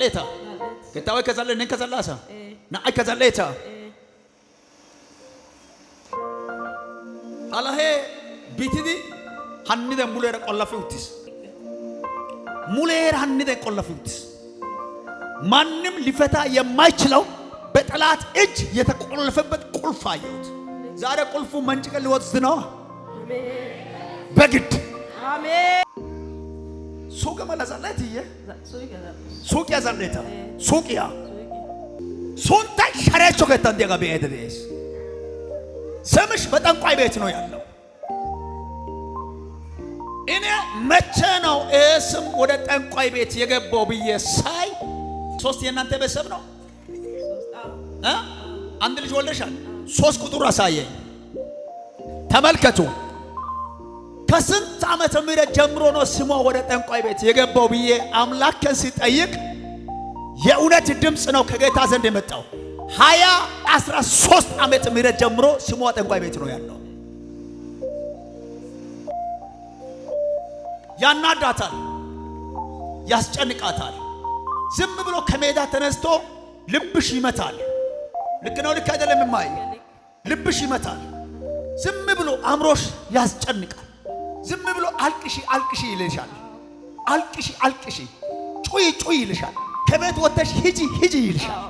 kazaleta ketawe kazale nen kazalasa na ay kazaleta alahe bitidi hannide mulera qollafe uttis mulera hannide qollafe uttis ማንም ሊፈታ የማይችለው በጠላት እጅ የተቆለፈበት ቁልፍ አየሁት ዛሬ ቁልፉ መንጭቀ ሊወስድ ነው በግድ አሜን ሱቅ መላዛለት ይየ ሱቅ ያዛለታ ሱቅያ ሱንታ ሸረቾ ከተንደ ጋር በየደስ ስምሽ በጠንቋይ ቤት ነው ያለው እኔ መቼ ነው እስም ወደ ጠንቋይ ቤት የገባው ብዬ ሳይ ሶስት የናንተ ቤተሰብ ነው አንድ ልጅ ወለሻል ሶስት ቁጥር አሳየኝ ተመልከቱ ከስንት ዓመተ ምህረት ጀምሮ ነው ስሟ ወደ ጠንቋይ ቤት የገባው ብዬ አምላክን ሲጠይቅ የእውነት ድምጽ ነው ከጌታ ዘንድ የመጣው 13 ዓመተ ምህረት ጀምሮ ስሟ ጠንቋይ ቤት ነው ያለው ያናዳታል ያስጨንቃታል ዝም ብሎ ከሜዳ ተነስቶ ልብሽ ይመታል ልክ ነው ልክ አይደለም ማይ ልብሽ ይመታል ዝም ብሎ አምሮሽ ያስጨንቃል ዝም ብሎ አልቅሺ አልቅሺ ይልሻል አልቅሺ አልቅሺ ጩይ ጩይ ይልሻል ከቤት ወጥተሽ ሂጂ ሂጂ ይልሻል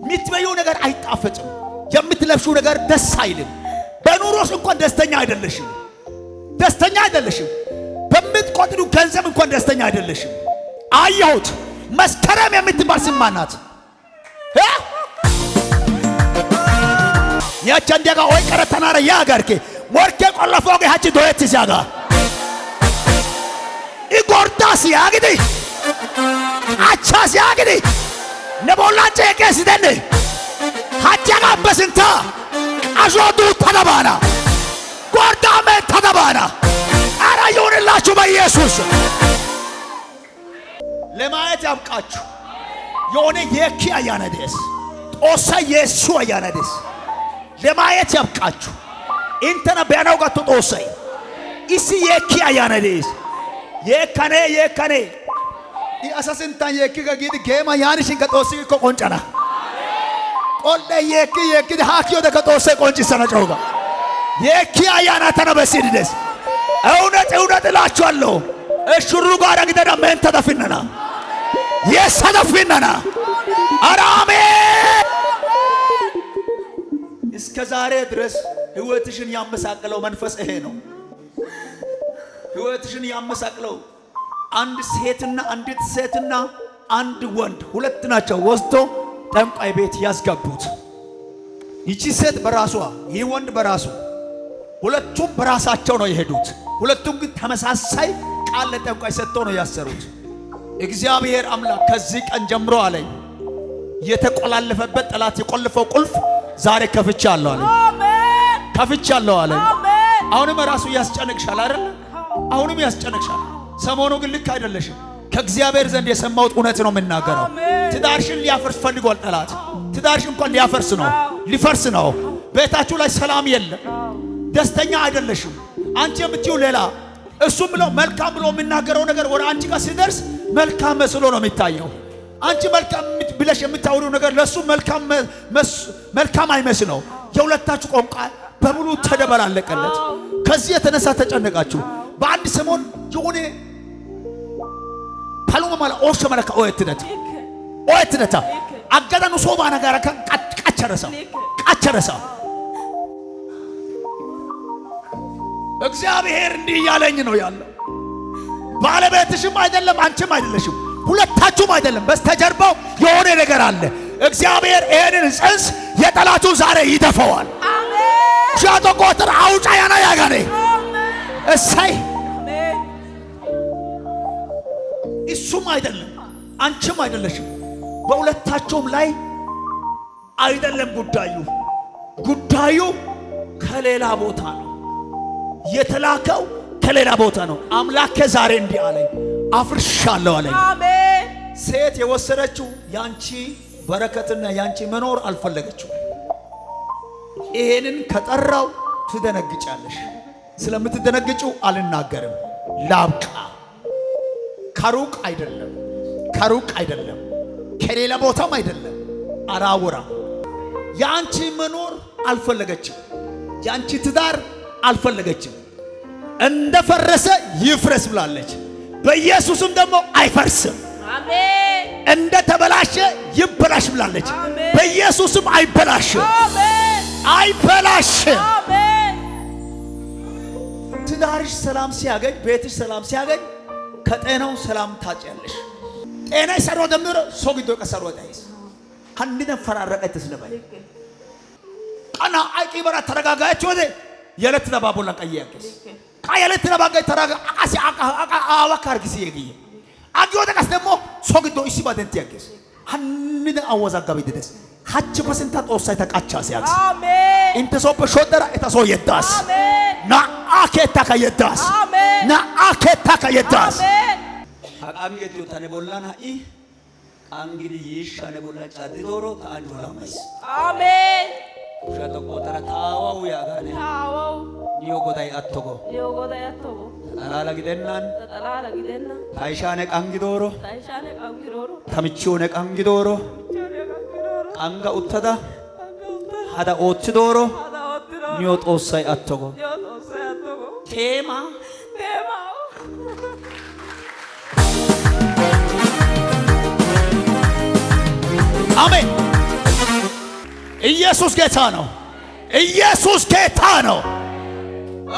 ምትበዩ ነገር አይጣፈጥም የምትለብሹ ነገር ደስ አይልም በኑሮሽ እንኳን ደስተኛ አይደለሽም በምትቆጥሩ ገንዘብ እንኳን ደስተኛ አይደለሽም አየሁት መስከረም የምትባል ስማናት ያቻንዲያጋ ወይ ቀረተናረ ያጋርኬ ወርኬ ቆለፎገ ሀጭ ዶየት ሲያጋ ኢጎርዳስ ያግዲ አቻስ ያግዲ ነቦላጨ የቀስደነ ሀጫጋ በስንታ አጆዱ ተደባና ጎርዳመ ተደባና አራ ይሁንላችሁ በኢየሱስ ለማየት ያብቃችሁ የሆነ የኪ አያነደስ ጦሳ የሱ አያነደስ ለማየት ያብቃችሁ እንተና ቢያናው ጋር ተጦሰይ እሲ የኪ አያነደስ የከኔ አሳስንታን የኪ ጋር ጌማ ያንሽን ከጦሲ እኮ ቆንጨና ቆለ የኪ ሃኪዮ ደ ከጦሰ ቆንጭሰና ጮጋ የኪ አያና ተነበሲድደስ እውነት እላችኋለሁ እሽሩ ጋር አግደና ምን ተደፍነና የሰደፍነና አራሜ እስከ ዛሬ ድረስ ህይወትሽን ያመሳቀለው መንፈስ ይሄ ነው ህይወትሽን ያመሳቀለው አንድ ሴትና አንድ ወንድ ሁለት ናቸው ወስዶ ጠንቋይ ቤት ያስገቡት ይቺ ሴት በራሷ ይህ ወንድ በራሱ ሁለቱም በራሳቸው ነው የሄዱት ሁለቱም ግን ተመሳሳይ ቃል ለጠንቋይ ሰጥተው ነው ያሰሩት እግዚአብሔር አምላክ ከዚህ ቀን ጀምሮ አለኝ የተቆላለፈበት ጠላት የቆለፈው ቁልፍ ዛሬ ከፍቻለሁ አለኝ አሜን ከፍቻለሁ አለኝ አሜን አሁንም ራሱ ያስጨንቅሻል አይደል አሁንም ያስጨንቅሻል ሰሞኑ ግን ልክ አይደለሽም ከእግዚአብሔር ዘንድ የሰማሁት እውነት ነው የምናገረው ትዳርሽን ሊያፈርስ ፈልጓል ጠላት ትዳርሽን እንኳን ሊፈርስ ነው ቤታችሁ ላይ ሰላም የለም ደስተኛ አይደለሽም አንቺ የምትዩ ሌላ እሱም ብሎ መልካም ብሎ የሚናገረው ነገር ወደ አንቺ ጋር ሲደርስ መልካም መስሎ ነው የሚታየው አንቺ መልካም ብለሽ የምታወሪው ነገር ለሱ መልካም አይመስለው የሁለታችሁ ቋንቋ በሙሉ ተደበላለቀለት ከዚህ የተነሳ ተጨነቃችሁ በአንድ ሰሞን የሆነ ፓሉማ ማላ ኦሽ ማለካ ኦየትነታ አጋዳኑ ሶባ ነገር ቃቸረሳ እግዚአብሔር እንዲህ ያለኝ ነው ያለው ባለቤትሽም አይደለም አንቺም አይደለሽም ሁለታችሁም አይደለም በስተጀርባው የሆነ ነገር አለ እግዚአብሔር ይሄንን ጽንስ የጠላቱ ዛሬ ይደፈዋል አሜን ሻቶ ቆጥር አውጫ ያና ያጋኔ እሰይ አሜን እሱም አይደለም አንቺም አይደለሽም በሁለታችሁም ላይ አይደለም ጉዳዩ ከሌላ ቦታ ነው የተላከው ከሌላ ቦታ ነው አምላክ ዛሬ እንዲህ አለኝ አፍርሻለሁ አለኝ አሜን ሴት የወሰደችው ያንቺ በረከትና ያንቺ መኖር አልፈለገችው ይሄንን ከጠራው ትደነግጫለሽ ስለምትደነግጪው አልናገርም ላብቃ ከሩቅ አይደለም ከሌላ ቦታም አይደለም አራውራ ያንቺ መኖር አልፈለገችም ያንቺ ትዳር አልፈለገችም እንደፈረሰ ይፍረስ ብላለች በኢየሱስም ደግሞ አይፈርስም አሜን እንደተበላሸ ይበላሽ ብላለች በኢየሱስም አይበላሽም አሜን አይበላሽም አሜን ትዳርሽ ሰላም ሲያገኝ ቤትሽ ሰላም ሲያገኝ ከጤናው ሰላም ታጭያለሽ ጤና ሰሮ ደምሮ ሶግዶ ከሰሮ ታይስ አንድነ ፈራረቀት ስለባይ አና አይቂ በራ ተረጋጋች ወደ የለት ለባቦላ ቀያቀስ ካየለት ለባጋይ ተረጋ አቃሲ አዋካር ጊዜ ይገይ አጊው ተቀስ ደግሞ ሶግዶ ይሲባደንት ያገስ አንድነ አወዛጋቢ ደስ ሀጭ ፐርሰንት ጦሳይ ተቃቻ ሲያክስ አሜን እንተ ሶፕ ሾደራ እታሶ የዳስ አሜን ና አኬታ ከየዳስ አሜን ና አኬታ ከየዳስ አሜን አቃሚየት ይወታኔ ቦላና ኢ አንግዲ ይሻኔ ቦላ ጫዲ ዶሮ ታንጆ ላማይስ አሜን ሻቶ ቆጠራ ታዋው ያጋኔ ታዋው ዮጎዳይ አቶጎ ተላላ ግደናን ታይሻኔ ቀንጊ ዶሮ ተምቺውኔ ቀንጊ ዶሮ ቀንጋ ኡተዳ ሀዳ ኦች ዶሮ ኒዮ ጦሳይ አቶጎ ቴማ አሜን ኢየሱስ ጌታ ነው ኢየሱስ ጌታ ነው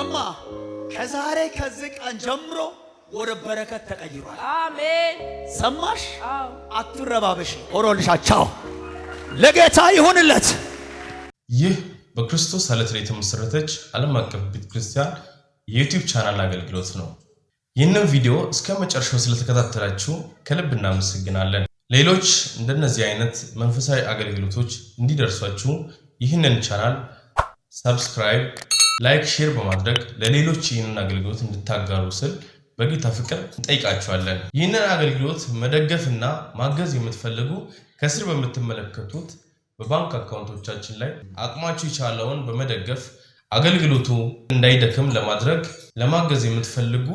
እማ ከዛሬ ከዚህ ቀን ጀምሮ ወደ በረከት ተቀይሯል አሜን ሰማሽ አትረባበሽ ሆሮልሻቻው ለጌታ ይሁንለት ይህ በክርስቶስ ዓለት ላይ የተመሰረተች ዓለም አቀፍ ቤተክርስቲያን የዩቲዩብ ቻናል አገልግሎት ነው ይህንን ቪዲዮ እስከ መጨረሻው ስለተከታተላችሁ ከልብ እናመሰግናለን ሌሎች እንደነዚህ አይነት መንፈሳዊ አገልግሎቶች እንዲደርሷችሁ ይህንን ቻናል ሰብስክራይብ ላይክ ሼር በማድረግ ለሌሎች ይህንን አገልግሎት እንድታጋሩ ስል በጌታ ፍቅር እንጠይቃችኋለን ይህንን አገልግሎት መደገፍና ማገዝ የምትፈልጉ ከስር በምትመለከቱት በባንክ አካውንቶቻችን ላይ አቅማችሁ ይቻለውን በመደገፍ አገልግሎቱ እንዳይደክም ለማድረግ ለማገዝ የምትፈልጉ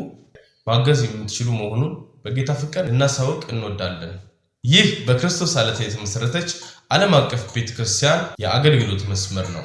ማገዝ የምትችሉ መሆኑን በጌታ ፍቅር እናሳውቅ እንወዳለን ይህ በክርስቶስ ዓለት የተመሰረተች ዓለም አቀፍ ቤተክርስቲያን የአገልግሎት መስመር ነው